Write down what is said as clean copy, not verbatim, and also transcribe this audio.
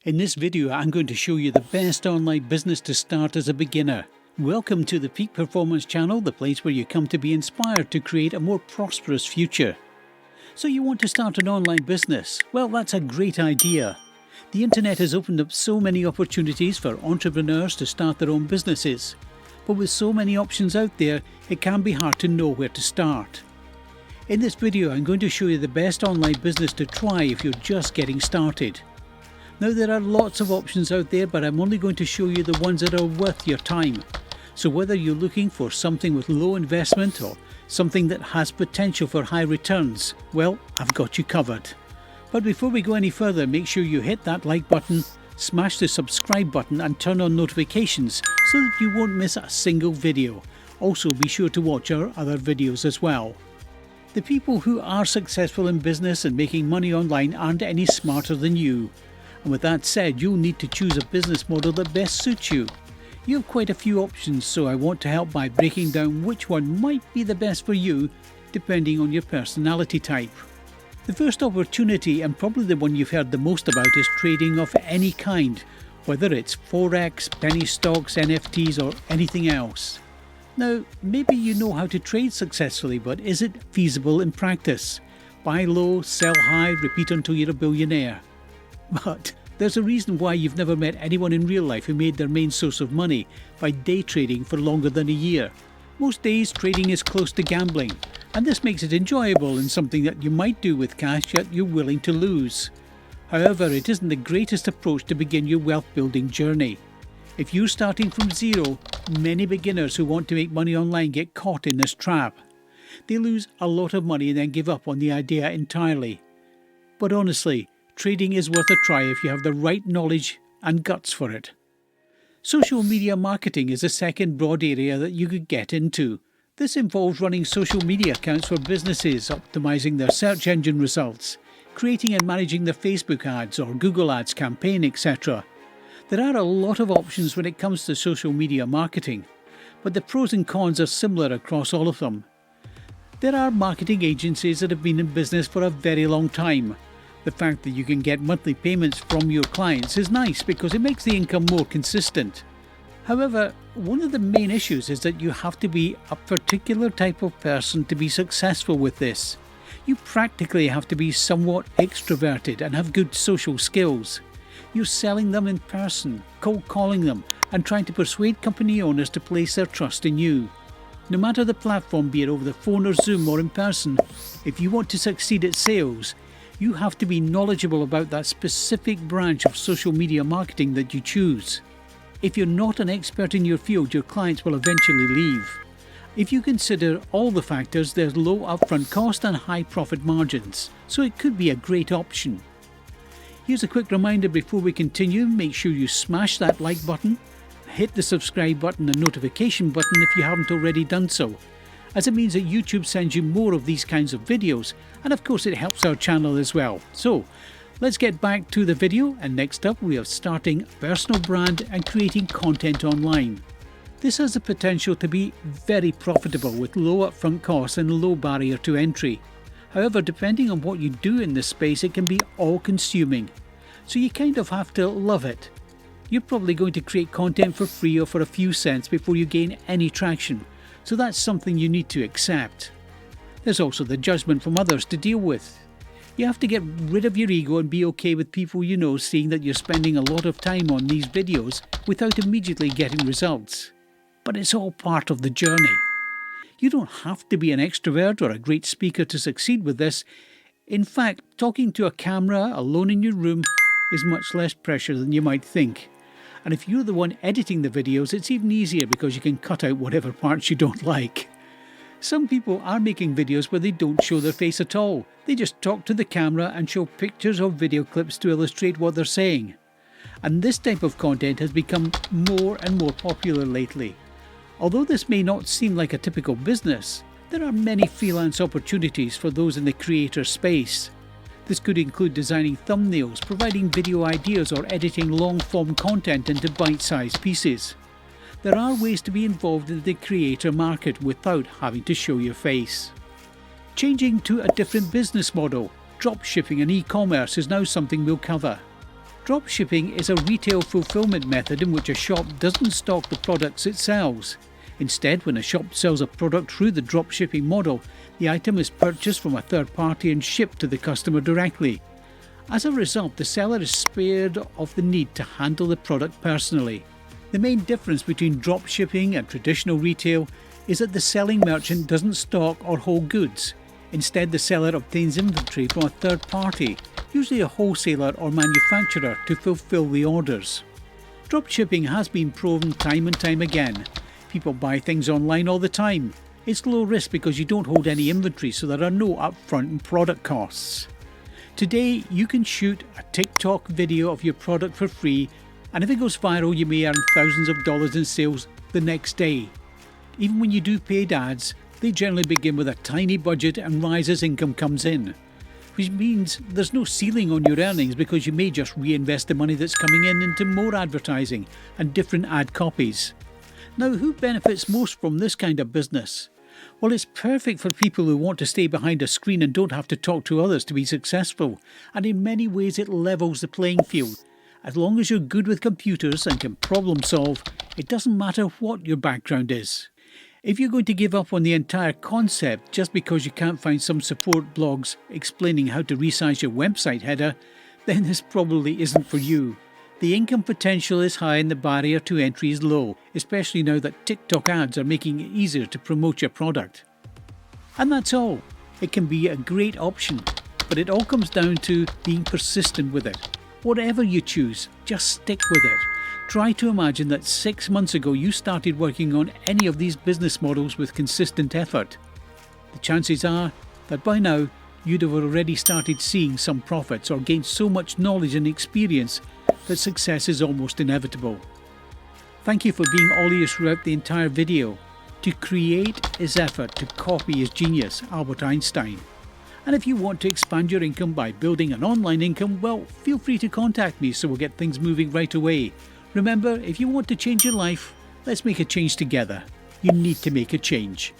In this video, I'm going to show you the best online business to start as a beginner. Welcome to the Peak Performance channel, the place where you come to be inspired to create a more prosperous future. So you want to start an online business? Well, that's a great idea. The internet has opened up so many opportunities for entrepreneurs to start their own businesses. But with so many options out there, it can be hard to know where to start. In this video, I'm going to show you the best online business to try if you're just getting started. Now, there are lots of options out there, but I'm only going to show you the ones that are worth your time. So whether you're looking for something with low investment or something that has potential for high returns, well, I've got you covered. But before we go any further, make sure you hit that like button, smash the subscribe button and turn on notifications so that you won't miss a single video. Also, be sure to watch our other videos as well. The people who are successful in business and making money online aren't any smarter than you. And with that said, you'll need to choose a business model that best suits you. You have quite a few options, so I want to help by breaking down which one might be the best for you, depending on your personality type. The first opportunity, and probably the one you've heard the most about, is trading of any kind, whether it's Forex, penny stocks, NFTs or anything else. Now, maybe you know how to trade successfully, but is it feasible in practice? Buy low, sell high, repeat until you're a billionaire. But there's a reason why you've never met anyone in real life who made their main source of money by day trading for longer than a year. Most days trading is close to gambling, and this makes it enjoyable and something that you might do with cash yet you're willing to lose. However, it isn't the greatest approach to begin your wealth building journey. If you're starting from zero, many beginners who want to make money online get caught in this trap. They lose a lot of money and then give up on the idea entirely. But honestly, trading is worth a try if you have the right knowledge and guts for it. Social media marketing is a second broad area that you could get into. This involves running social media accounts for businesses, optimizing their search engine results, creating and managing their Facebook ads or Google ads campaign, etc. There are a lot of options when it comes to social media marketing, but the pros and cons are similar across all of them. There are marketing agencies that have been in business for a very long time. The fact that you can get monthly payments from your clients is nice because it makes the income more consistent. However, one of the main issues is that you have to be a particular type of person to be successful with this. You practically have to be somewhat extroverted and have good social skills. You're selling them in person, cold calling them, and trying to persuade company owners to place their trust in you. No matter the platform, be it over the phone or Zoom or in person, if you want to succeed at sales, you have to be knowledgeable about that specific branch of social media marketing that you choose. If you're not an expert in your field, your clients will eventually leave. If you consider all the factors, there's low upfront cost and high profit margins, so it could be a great option. Here's a quick reminder before we continue. Make sure you smash that like button, hit the subscribe button and notification button if you haven't already done so, as it means that YouTube sends you more of these kinds of videos, and of course it helps our channel as well. So let's get back to the video, and next up we are starting a personal brand and creating content online. This has the potential to be very profitable with low upfront costs and low barrier to entry. However, depending on what you do in this space, it can be all-consuming, so you kind of have to love it. You're probably going to create content for free or for a few cents before you gain any traction. So that's something you need to accept. There's also the judgment from others to deal with. You have to get rid of your ego and be okay with people you know seeing that you're spending a lot of time on these videos without immediately getting results. But it's all part of the journey. You don't have to be an extrovert or a great speaker to succeed with this. In fact, talking to a camera alone in your room is much less pressure than you might think. And if you're the one editing the videos, it's even easier because you can cut out whatever parts you don't like. Some people are making videos where they don't show their face at all. They just talk to the camera and show pictures or video clips to illustrate what they're saying. And this type of content has become more and more popular lately. Although this may not seem like a typical business, there are many freelance opportunities for those in the creator space. This could include designing thumbnails, providing video ideas or editing long-form content into bite-sized pieces. There are ways to be involved in the creator market without having to show your face. Changing to a different business model, dropshipping and e-commerce is now something we'll cover. Dropshipping is a retail fulfillment method in which a shop doesn't stock the products it sells. Instead, when a shop sells a product through the dropshipping model, the item is purchased from a third party and shipped to the customer directly. As a result, the seller is spared of the need to handle the product personally. The main difference between dropshipping and traditional retail is that the selling merchant doesn't stock or hold goods. Instead, the seller obtains inventory from a third party, usually a wholesaler or manufacturer, to fulfill the orders. Dropshipping has been proven time and time again. People buy things online all the time. It's low risk because you don't hold any inventory, so there are no upfront product costs. Today, you can shoot a TikTok video of your product for free, and if it goes viral, you may earn thousands of dollars in sales the next day. Even when you do paid ads, they generally begin with a tiny budget and rise as income comes in, which means there's no ceiling on your earnings because you may just reinvest the money that's coming in into more advertising and different ad copies. Now, who benefits most from this kind of business? Well, it's perfect for people who want to stay behind a screen and don't have to talk to others to be successful, and in many ways it levels the playing field. As long as you're good with computers and can problem solve, it doesn't matter what your background is. If you're going to give up on the entire concept just because you can't find some support blogs explaining how to resize your website header, then this probably isn't for you. The income potential is high and the barrier to entry is low, especially now that TikTok ads are making it easier to promote your product. And that's all. It can be a great option, but it all comes down to being persistent with it. Whatever you choose, just stick with it. Try to imagine that 6 months ago you started working on any of these business models with consistent effort. The chances are that by now you'd have already started seeing some profits or gained so much knowledge and experience that success is almost inevitable. Thank you for being all ears throughout the entire video. To create is effort, to copy is genius, Albert Einstein. And if you want to expand your income by building an online income, well, feel free to contact me so we'll get things moving right away. Remember, if you want to change your life, let's make a change together. You need to make a change.